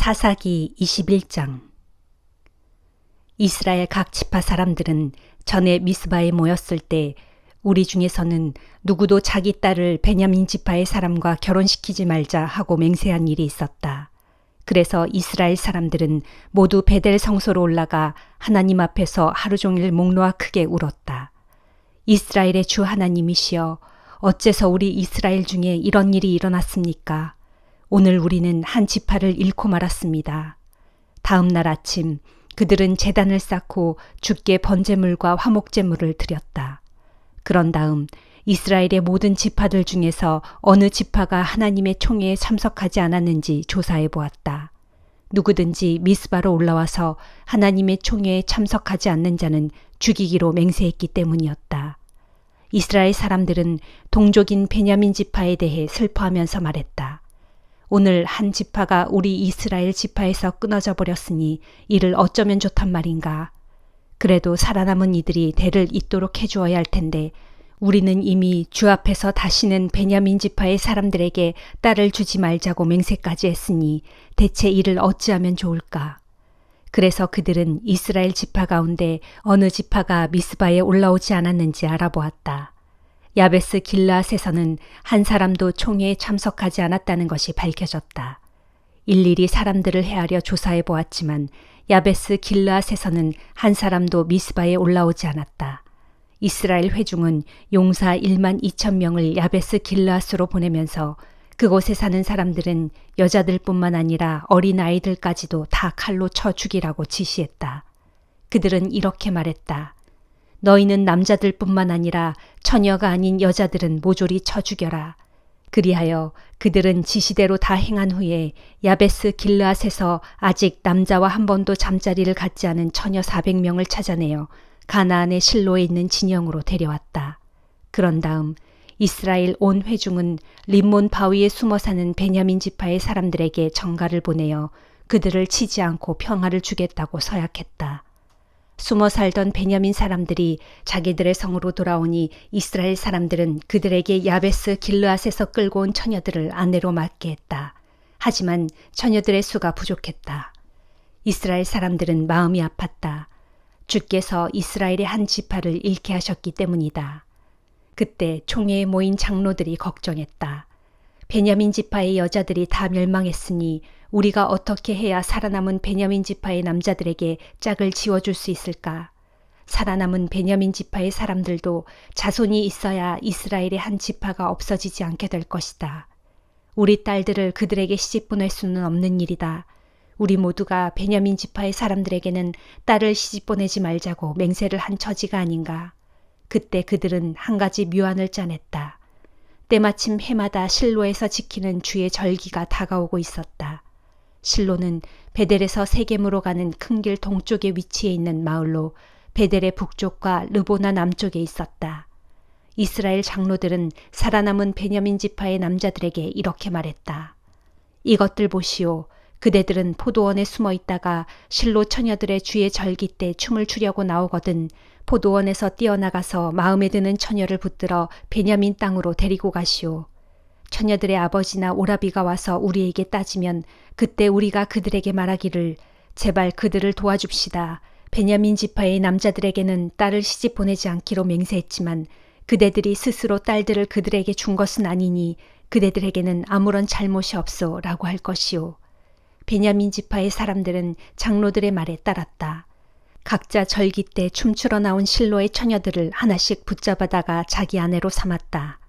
사사기 21장. 이스라엘 각 지파 사람들은 전에 미스바에 모였을 때 우리 중에서는 누구도 자기 딸을 베냐민 지파의 사람과 결혼시키지 말자 하고 맹세한 일이 있었다. 그래서 이스라엘 사람들은 모두 베델 성소로 올라가 하나님 앞에서 하루 종일 목 놓아 크게 울었다. 이스라엘의 주 하나님이시여, 어째서 우리 이스라엘 중에 이런 일이 일어났습니까? 오늘 우리는 한 지파를 잃고 말았습니다. 다음 날 아침 그들은 제단을 쌓고 주께 번제물과 화목제물을 드렸다. 그런 다음 이스라엘의 모든 지파들 중에서 어느 지파가 하나님의 총회에 참석하지 않았는지 조사해 보았다. 누구든지 미스바로 올라와서 하나님의 총회에 참석하지 않는 자는 죽이기로 맹세했기 때문이었다. 이스라엘 사람들은 동족인 베냐민 지파에 대해 슬퍼하면서 말했다. 오늘 한 지파가 우리 이스라엘 지파에서 끊어져 버렸으니 이를 어쩌면 좋단 말인가. 그래도 살아남은 이들이 대를 잇도록 해주어야 할 텐데 우리는 이미 주 앞에서 다시는 베냐민 지파의 사람들에게 딸을 주지 말자고 맹세까지 했으니 대체 이를 어찌하면 좋을까. 그래서 그들은 이스라엘 지파 가운데 어느 지파가 미스바에 올라오지 않았는지 알아보았다. 야베스 길르앗에서는 한 사람도 총회에 참석하지 않았다는 것이 밝혀졌다. 일일이 사람들을 헤아려 조사해 보았지만 야베스 길르앗에서는 한 사람도 미스바에 올라오지 않았다. 이스라엘 회중은 용사 1만 2천 명을 야베스 길르앗으로 보내면서 그곳에 사는 사람들은 여자들뿐만 아니라 어린 아이들까지도 다 칼로 쳐 죽이라고 지시했다. 그들은 이렇게 말했다. 너희는 남자들뿐만 아니라 처녀가 아닌 여자들은 모조리 쳐 죽여라. 그리하여 그들은 지시대로 다 행한 후에 야베스 길르앗에서 아직 남자와 한 번도 잠자리를 갖지 않은 처녀 400명을 찾아내어 가나안의 실로에 있는 진영으로 데려왔다. 그런 다음 이스라엘 온 회중은 림몬 바위에 숨어 사는 베냐민 지파의 사람들에게 전가를 보내어 그들을 치지 않고 평화를 주겠다고 서약했다. 숨어 살던 베냐민 사람들이 자기들의 성으로 돌아오니 이스라엘 사람들은 그들에게 야베스 길르앗에서 끌고 온 처녀들을 아내로 맡게 했다. 하지만 처녀들의 수가 부족했다. 이스라엘 사람들은 마음이 아팠다. 주께서 이스라엘의 한 지파를 잃게 하셨기 때문이다. 그때 총회에 모인 장로들이 걱정했다. 베냐민 지파의 여자들이 다 멸망했으니 우리가 어떻게 해야 살아남은 베냐민 지파의 남자들에게 짝을 지어줄 수 있을까? 살아남은 베냐민 지파의 사람들도 자손이 있어야 이스라엘의 한 지파가 없어지지 않게 될 것이다. 우리 딸들을 그들에게 시집 보낼 수는 없는 일이다. 우리 모두가 베냐민 지파의 사람들에게는 딸을 시집 보내지 말자고 맹세를 한 처지가 아닌가. 그때 그들은 한 가지 묘안을 짜냈다. 때마침 해마다 실로에서 지키는 주의 절기가 다가오고 있었다. 실로는 베델에서 세겜으로 가는 큰 길 동쪽에 위치해 있는 마을로 베델의 북쪽과 르보나 남쪽에 있었다. 이스라엘 장로들은 살아남은 베냐민 지파의 남자들에게 이렇게 말했다. 이것들 보시오. 그대들은 포도원에 숨어 있다가 실로 처녀들의 주의 절기 때 춤을 추려고 나오거든 포도원에서 뛰어나가서 마음에 드는 처녀를 붙들어 베냐민 땅으로 데리고 가시오. 처녀들의 아버지나 오라비가 와서 우리에게 따지면 그때 우리가 그들에게 말하기를 제발 그들을 도와줍시다. 베냐민 지파의 남자들에게는 딸을 시집 보내지 않기로 맹세했지만 그대들이 스스로 딸들을 그들에게 준 것은 아니니 그대들에게는 아무런 잘못이 없소 라고 할 것이오. 베냐민 지파의 사람들은 장로들의 말에 따랐다. 각자 절기 때 춤추러 나온 실로의 처녀들을 하나씩 붙잡아다가 자기 아내로 삼았다.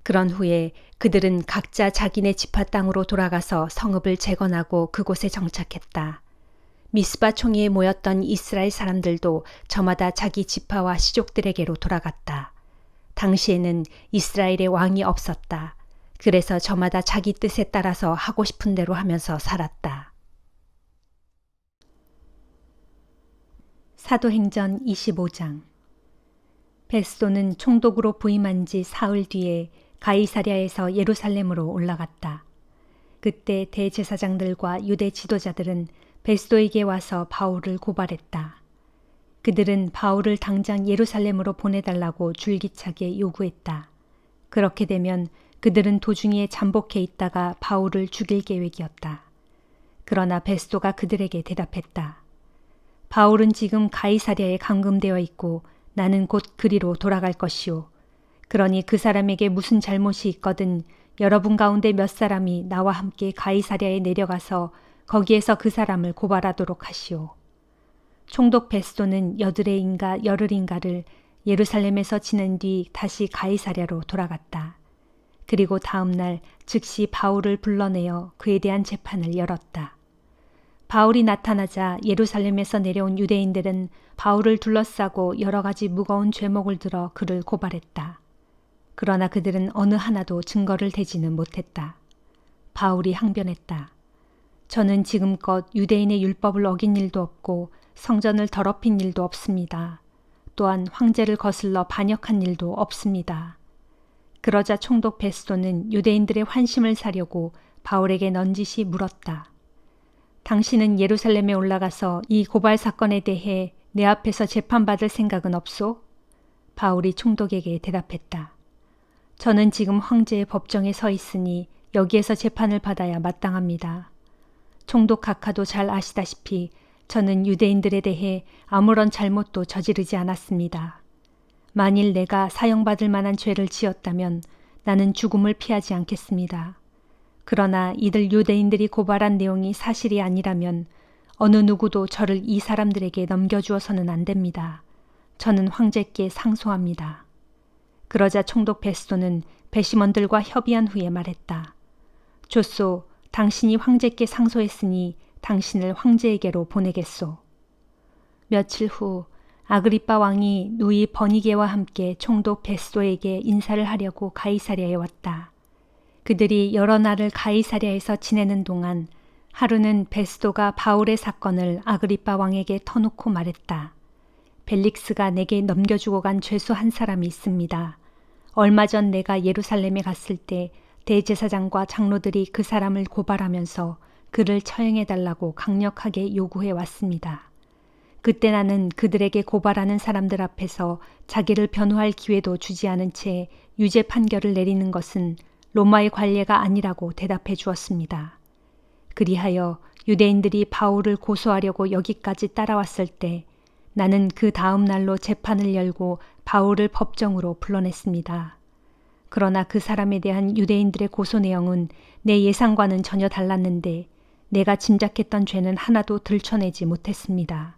그런 후에 그들은 각자 자기네 지파 땅으로 돌아가서 성읍을 재건하고 그곳에 정착했다. 미스바 총회에 모였던 이스라엘 사람들도 저마다 자기 지파와 시족들에게로 돌아갔다. 당시에는 이스라엘의 왕이 없었다. 그래서 저마다 자기 뜻에 따라서 하고 싶은 대로 하면서 살았다. 사도행전 25장. 베스도는 총독으로 부임한 지 사흘 뒤에 가이사랴에서 예루살렘으로 올라갔다. 그때 대제사장들과 유대 지도자들은 베스도에게 와서 바울을 고발했다. 그들은 바울을 당장 예루살렘으로 보내달라고 줄기차게 요구했다. 그렇게 되면 그들은 도중에 잠복해 있다가 바울을 죽일 계획이었다. 그러나 베스도가 그들에게 대답했다. 바울은 지금 가이사랴에 감금되어 있고 나는 곧 그리로 돌아갈 것이오. 그러니 그 사람에게 무슨 잘못이 있거든 여러분 가운데 몇 사람이 나와 함께 가이사랴에 내려가서 거기에서 그 사람을 고발하도록 하시오. 총독 베스도는 여드레인가 열흘인가를 예루살렘에서 지낸 뒤 다시 가이사랴로 돌아갔다. 그리고 다음 날 즉시 바울을 불러내어 그에 대한 재판을 열었다. 바울이 나타나자 예루살렘에서 내려온 유대인들은 바울을 둘러싸고 여러 가지 무거운 죄목을 들어 그를 고발했다. 그러나 그들은 어느 하나도 증거를 대지는 못했다. 바울이 항변했다. 저는 지금껏 유대인의 율법을 어긴 일도 없고 성전을 더럽힌 일도 없습니다. 또한 황제를 거슬러 반역한 일도 없습니다. 그러자 총독 베스도는 유대인들의 환심을 사려고 바울에게 넌지시 물었다. 당신은 예루살렘에 올라가서 이 고발 사건에 대해 내 앞에서 재판받을 생각은 없소? 바울이 총독에게 대답했다. 저는 지금 황제의 법정에 서 있으니 여기에서 재판을 받아야 마땅합니다. 총독 각하도 잘 아시다시피 저는 유대인들에 대해 아무런 잘못도 저지르지 않았습니다. 만일 내가 사형받을 만한 죄를 지었다면 나는 죽음을 피하지 않겠습니다. 그러나 이들 유대인들이 고발한 내용이 사실이 아니라면 어느 누구도 저를 이 사람들에게 넘겨주어서는 안 됩니다. 저는 황제께 상소합니다. 그러자 총독 베스도는 배심원들과 협의한 후에 말했다. 좋소, 당신이 황제께 상소했으니 당신을 황제에게로 보내겠소. 며칠 후 아그리빠 왕이 누이 버니게와 함께 총독 베스도에게 인사를 하려고 가이사랴에 왔다. 그들이 여러 날을 가이사랴에서 지내는 동안 하루는 베스도가 바울의 사건을 아그리빠 왕에게 터놓고 말했다. 벨릭스가 내게 넘겨주고 간 죄수 한 사람이 있습니다. 얼마 전 내가 예루살렘에 갔을 때 대제사장과 장로들이 그 사람을 고발하면서 그를 처형해달라고 강력하게 요구해 왔습니다. 그때 나는 그들에게 고발하는 사람들 앞에서 자기를 변호할 기회도 주지 않은 채 유죄 판결을 내리는 것은 로마의 관례가 아니라고 대답해 주었습니다. 그리하여 유대인들이 바울을 고소하려고 여기까지 따라왔을 때 나는 그 다음 날로 재판을 열고 바울을 법정으로 불러냈습니다. 그러나 그 사람에 대한 유대인들의 고소 내용은 내 예상과는 전혀 달랐는데 내가 짐작했던 죄는 하나도 들춰내지 못했습니다.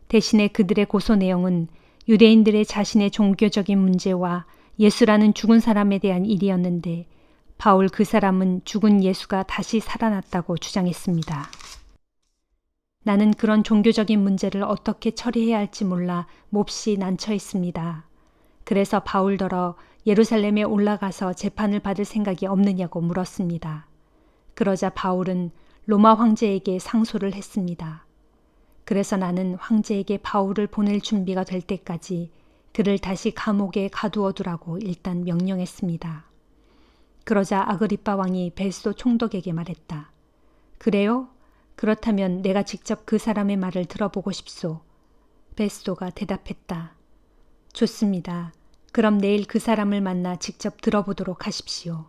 대신에 그들의 고소 내용은 유대인들의 자신의 종교적인 문제와 예수라는 죽은 사람에 대한 일이었는데 바울 그 사람은 죽은 예수가 다시 살아났다고 주장했습니다. 나는 그런 종교적인 문제를 어떻게 처리해야 할지 몰라 몹시 난처 있습니다. 그래서 바울더러 예루살렘에 올라가서 재판을 받을 생각이 없느냐고 물었습니다. 그러자 바울은 로마 황제에게 상소를 했습니다. 그래서 나는 황제에게 바울을 보낼 준비가 될 때까지 그를 다시 감옥에 가두어 두라고 일단 명령했습니다. 그러자 아그리빠 왕이 베스도 총독에게 말했다. 그래요? 그렇다면 내가 직접 그 사람의 말을 들어보고 싶소. 베스도가 대답했다. 좋습니다. 그럼 내일 그 사람을 만나 직접 들어보도록 하십시오.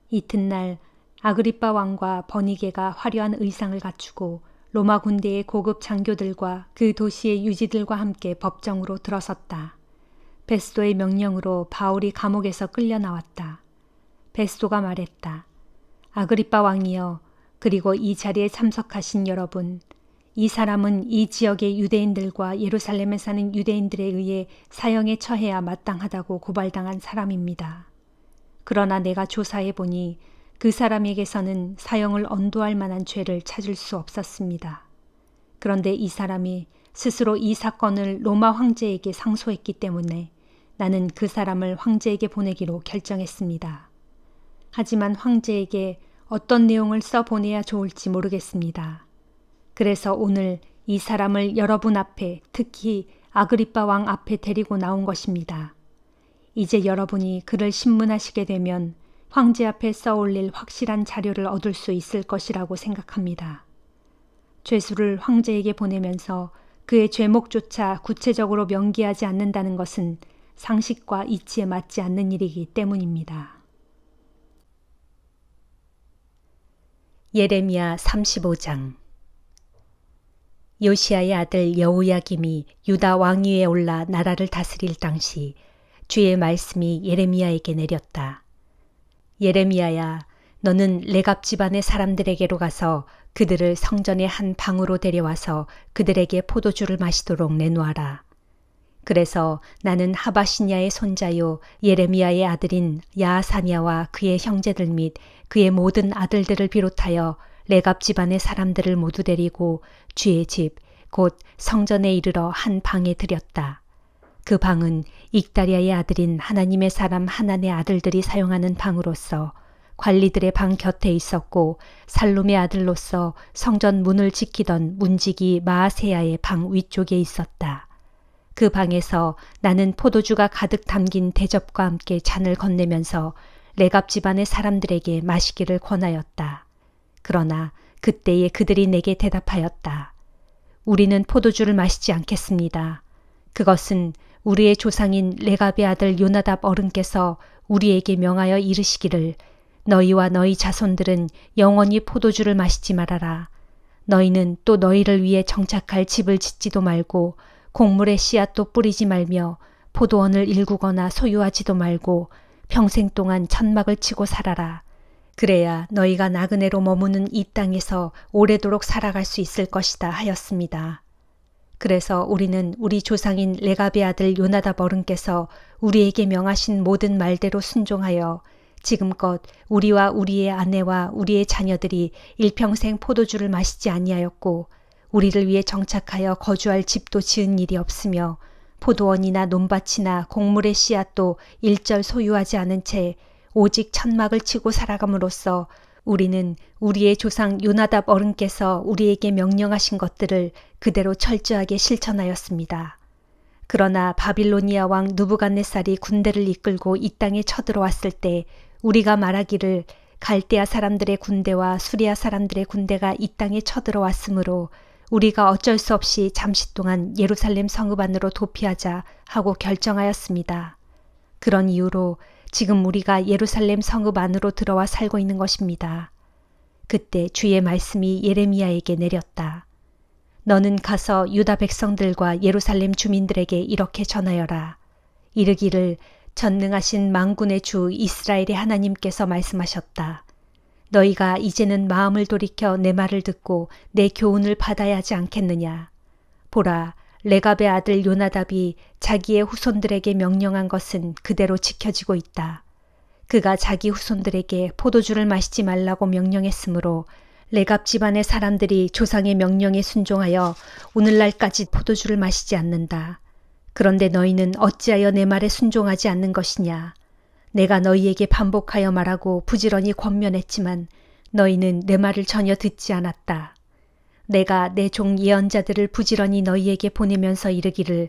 이튿날 아그리빠 왕과 버니게가 화려한 의상을 갖추고 로마 군대의 고급 장교들과 그 도시의 유지들과 함께 법정으로 들어섰다. 베스도의 명령으로 바울이 감옥에서 끌려 나왔다. 베스도가 말했다. 아그리빠 왕이여, 그리고 이 자리에 참석하신 여러분, 이 사람은 이 지역의 유대인들과 예루살렘에 사는 유대인들에 의해 사형에 처해야 마땅하다고 고발당한 사람입니다. 그러나 내가 조사해 보니 그 사람에게서는 사형을 언도할 만한 죄를 찾을 수 없었습니다. 그런데 이 사람이 스스로 이 사건을 로마 황제에게 상소했기 때문에 나는 그 사람을 황제에게 보내기로 결정했습니다. 하지만 황제에게 어떤 내용을 써보내야 좋을지 모르겠습니다. 그래서 오늘 이 사람을 여러분 앞에, 특히 아그리빠 왕 앞에 데리고 나온 것입니다. 이제 여러분이 그를 신문하시게 되면 황제 앞에 써올릴 확실한 자료를 얻을 수 있을 것이라고 생각합니다. 죄수를 황제에게 보내면서 그의 죄목조차 구체적으로 명기하지 않는다는 것은 상식과 이치에 맞지 않는 일이기 때문입니다. 예레미야 35장. 요시야의 아들 여호야김이 유다 왕위에 올라 나라를 다스릴 당시 주의 말씀이 예레미야에게 내렸다. 예레미야야, 너는 레갑 집안의 사람들에게로 가서 그들을 성전의 한 방으로 데려와서 그들에게 포도주를 마시도록 내놓아라. 그래서 나는 하바시냐의 손자요 예레미야의 아들인 야하사냐와 그의 형제들 및 그의 모든 아들들을 비롯하여 레갑 집안의 사람들을 모두 데리고 주의 집 곧 성전에 이르러 한 방에 들였다. 그 방은 익다리아의 아들인 하나님의 사람 하난의 아들들이 사용하는 방으로서 관리들의 방 곁에 있었고 살룸의 아들로서 성전 문을 지키던 문지기 마아세야의 방 위쪽에 있었다. 그 방에서 나는 포도주가 가득 담긴 대접과 함께 잔을 건네면서 레갑 집안의 사람들에게 마시기를 권하였다. 그러나 그때에 그들이 내게 대답하였다. 우리는 포도주를 마시지 않겠습니다. 그것은 우리의 조상인 레갑의 아들 요나답 어른께서 우리에게 명하여 이르시기를 너희와 너희 자손들은 영원히 포도주를 마시지 말아라. 너희는 또 너희를 위해 정착할 집을 짓지도 말고 곡물의 씨앗도 뿌리지 말며 포도원을 일구거나 소유하지도 말고 평생 동안 천막을 치고 살아라. 그래야 너희가 나그네로 머무는 이 땅에서 오래도록 살아갈 수 있을 것이다 하였습니다. 그래서 우리는 우리 조상인 레갑의 아들 요나답 어른께서 우리에게 명하신 모든 말대로 순종하여 지금껏 우리와 우리의 아내와 우리의 자녀들이 일평생 포도주를 마시지 아니하였고 우리를 위해 정착하여 거주할 집도 지은 일이 없으며 포도원이나 논밭이나 곡물의 씨앗도 일절 소유하지 않은 채 오직 천막을 치고 살아감으로써 우리는 우리의 조상 요나답 어른께서 우리에게 명령하신 것들을 그대로 철저하게 실천하였습니다. 그러나 바빌로니아 왕 느부갓네살이 군대를 이끌고 이 땅에 쳐들어왔을 때 우리가 말하기를 갈대아 사람들의 군대와 수리아 사람들의 군대가 이 땅에 쳐들어왔으므로 우리가 어쩔 수 없이 잠시 동안 예루살렘 성읍 안으로 도피하자 하고 결정하였습니다. 그런 이유로 지금 우리가 예루살렘 성읍 안으로 들어와 살고 있는 것입니다. 그때 주의 말씀이 예레미야에게 내렸다. 너는 가서 유다 백성들과 예루살렘 주민들에게 이렇게 전하여라. 이르기를 전능하신 만군의 주 이스라엘의 하나님께서 말씀하셨다. 너희가 이제는 마음을 돌이켜 내 말을 듣고 내 교훈을 받아야 하지 않겠느냐. 보라, 레갑의 아들 요나답이 자기의 후손들에게 명령한 것은 그대로 지켜지고 있다. 그가 자기 후손들에게 포도주를 마시지 말라고 명령했으므로 레갑 집안의 사람들이 조상의 명령에 순종하여 오늘날까지 포도주를 마시지 않는다. 그런데 너희는 어찌하여 내 말에 순종하지 않는 것이냐. 내가 너희에게 반복하여 말하고 부지런히 권면했지만 너희는 내 말을 전혀 듣지 않았다. 내가 내 종 예언자들을 부지런히 너희에게 보내면서 이르기를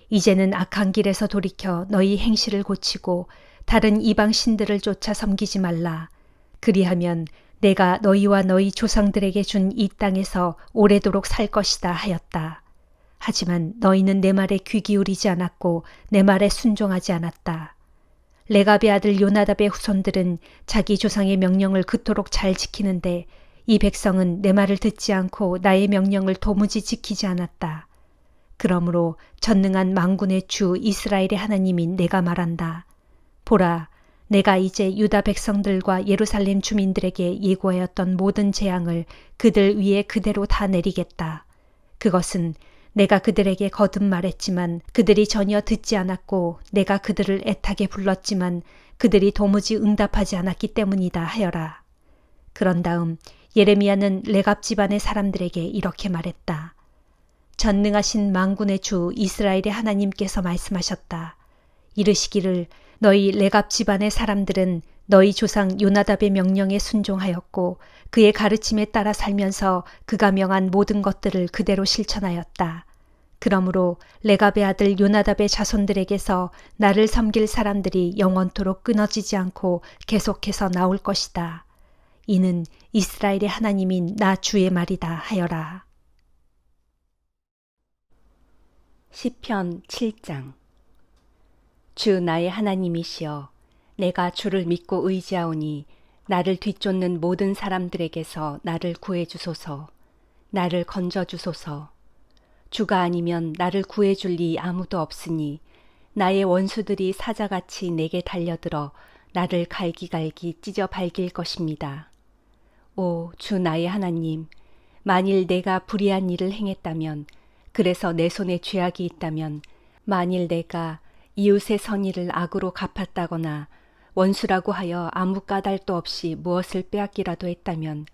이제는 악한 길에서 돌이켜 너희 행실을 고치고 다른 이방 신들을 쫓아 섬기지 말라. 그리하면 내가 너희와 너희 조상들에게 준 이 땅에서 오래도록 살 것이다 하였다. 하지만 너희는 내 말에 귀 기울이지 않았고 내 말에 순종하지 않았다. 레갑의 아들 요나답의 후손들은 자기 조상의 명령을 그토록 잘 지키는데 이 백성은 내 말을 듣지 않고 나의 명령을 도무지 지키지 않았다. 그러므로 전능한 만군의 주 이스라엘의 하나님인 내가 말한다. 보라, 내가 이제 유다 백성들과 예루살렘 주민들에게 예고하였던 모든 재앙을 그들 위에 그대로 다 내리겠다. 그것은 내가 그들에게 거듭 말했지만 그들이 전혀 듣지 않았고 내가 그들을 애타게 불렀지만 그들이 도무지 응답하지 않았기 때문이다 하여라. 그런 다음 예레미야는 레갑 집안의 사람들에게 이렇게 말했다. 전능하신 만군의 주 이스라엘의 하나님께서 말씀하셨다. 이르시기를 너희 레갑 집안의 사람들은 너희 조상 요나답의 명령에 순종하였고 그의 가르침에 따라 살면서 그가 명한 모든 것들을 그대로 실천하였다. 그러므로 레갑의 아들 요나답의 자손들에게서 나를 섬길 사람들이 영원토록 끊어지지 않고 계속해서 나올 것이다. 이는 이스라엘의 하나님인 나 주의 말이다 하여라. 시편 7장. 주 나의 하나님이시여, 내가 주를 믿고 의지하오니 나를 뒤쫓는 모든 사람들에게서 나를 구해주소서. 나를 건져주소서. 주가 아니면 나를 구해줄 이 아무도 없으니 나의 원수들이 사자같이 내게 달려들어 나를 갈기갈기 찢어 발길 것입니다. 오, 주 나의 하나님, 만일 내가 불의한 일을 행했다면, 그래서 내 손에 죄악이 있다면, 만일 내가 이웃의 선의를 악으로 갚았다거나 원수라고 하여 아무 까닭도 없이 무엇을 빼앗기라도 했다면,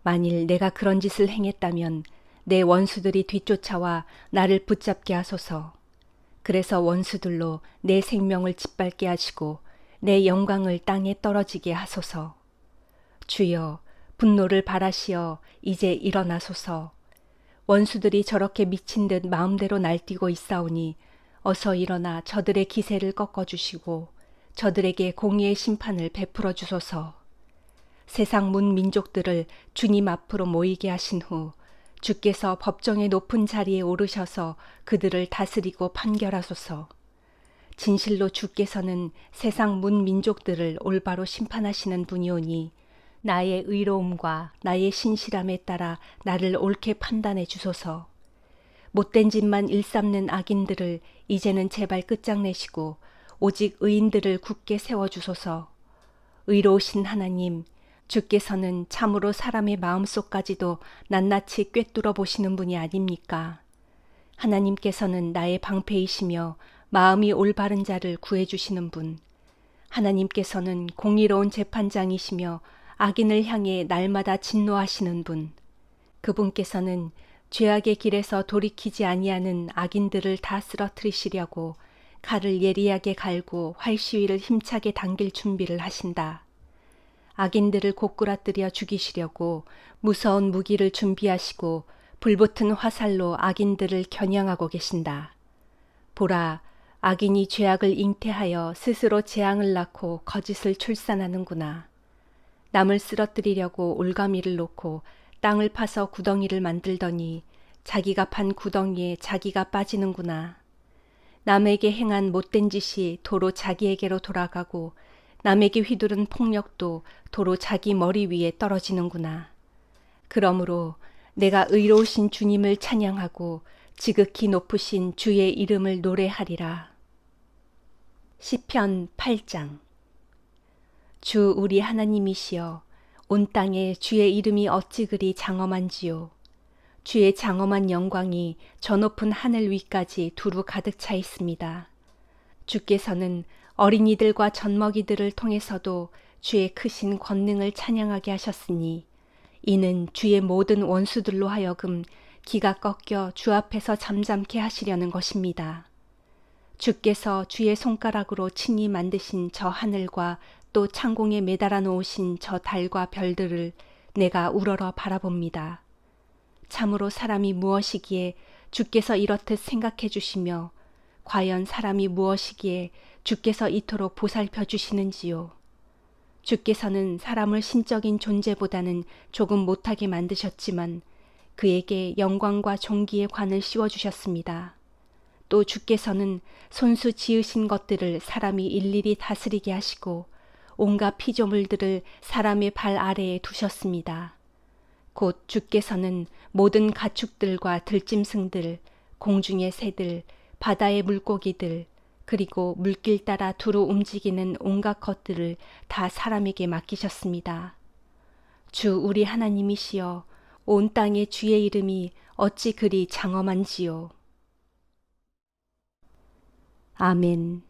만일 내가 그런 짓을 행했다면 내 원수들이 뒤쫓아와 나를 붙잡게 하소서. 그래서 원수들로 내 생명을 짓밟게 하시고 내 영광을 땅에 떨어지게 하소서. 주여, 분노를 바라시어 이제 일어나소서. 원수들이 저렇게 미친 듯 마음대로 날뛰고 있사오니 어서 일어나 저들의 기세를 꺾어주시고 저들에게 공의의 심판을 베풀어 주소서. 세상 문 민족들을 주님 앞으로 모이게 하신 후 주께서 법정의 높은 자리에 오르셔서 그들을 다스리고 판결하소서. 진실로 주께서는 세상 문 민족들을 올바로 심판하시는 분이오니 나의 의로움과 나의 신실함에 따라 나를 옳게 판단해 주소서. 못된 짓만 일삼는 악인들을 이제는 제발 끝장내시고 오직 의인들을 굳게 세워주소서. 의로우신 하나님, 주께서는 참으로 사람의 마음속까지도 낱낱이 꿰뚫어 보시는 분이 아닙니까? 하나님께서는 나의 방패이시며 마음이 올바른 자를 구해주시는 분. 하나님께서는 공의로운 재판장이시며 악인을 향해 날마다 진노하시는 분. 그분께서는 죄악의 길에서 돌이키지 아니하는 악인들을 다 쓰러뜨리시려고 칼을 예리하게 갈고 활시위를 힘차게 당길 준비를 하신다. 악인들을 고꾸라뜨려 죽이시려고 무서운 무기를 준비하시고 불붙은 화살로 악인들을 겨냥하고 계신다. 보라, 악인이 죄악을 잉태하여 스스로 재앙을 낳고 거짓을 출산하는구나. 남을 쓰러뜨리려고 올가미를 놓고 땅을 파서 구덩이를 만들더니 자기가 판 구덩이에 자기가 빠지는구나. 남에게 행한 못된 짓이 도로 자기에게로 돌아가고 남에게 휘두른 폭력도 도로 자기 머리 위에 떨어지는구나. 그러므로 내가 의로우신 주님을 찬양하고 지극히 높으신 주의 이름을 노래하리라. 시편 8장. 주 우리 하나님이시여, 온 땅에 주의 이름이 어찌 그리 장엄한지요. 주의 장엄한 영광이 저 높은 하늘 위까지 두루 가득 차 있습니다. 주께서는 어린이들과 젖먹이들을 통해서도 주의 크신 권능을 찬양하게 하셨으니 이는 주의 모든 원수들로 하여금 기가 꺾여 주 앞에서 잠잠케 하시려는 것입니다. 주께서 주의 손가락으로 친히 만드신 저 하늘과 또 창공에 매달아 놓으신 저 달과 별들을 내가 우러러 바라봅니다. 참으로 사람이 무엇이기에 주께서 이렇듯 생각해 주시며 과연 사람이 무엇이기에 주께서 이토록 보살펴 주시는지요. 주께서는 사람을 신적인 존재보다는 조금 못하게 만드셨지만 그에게 영광과 존귀의 관을 씌워주셨습니다. 또 주께서는 손수 지으신 것들을 사람이 일일이 다스리게 하시고 온갖 피조물들을 사람의 발 아래에 두셨습니다. 곧 주께서는 모든 가축들과 들짐승들, 공중의 새들, 바다의 물고기들, 그리고 물길 따라 두루 움직이는 온갖 것들을 다 사람에게 맡기셨습니다. 주 우리 하나님이시여, 온 땅의 주의 이름이 어찌 그리 장엄한지요. 아멘.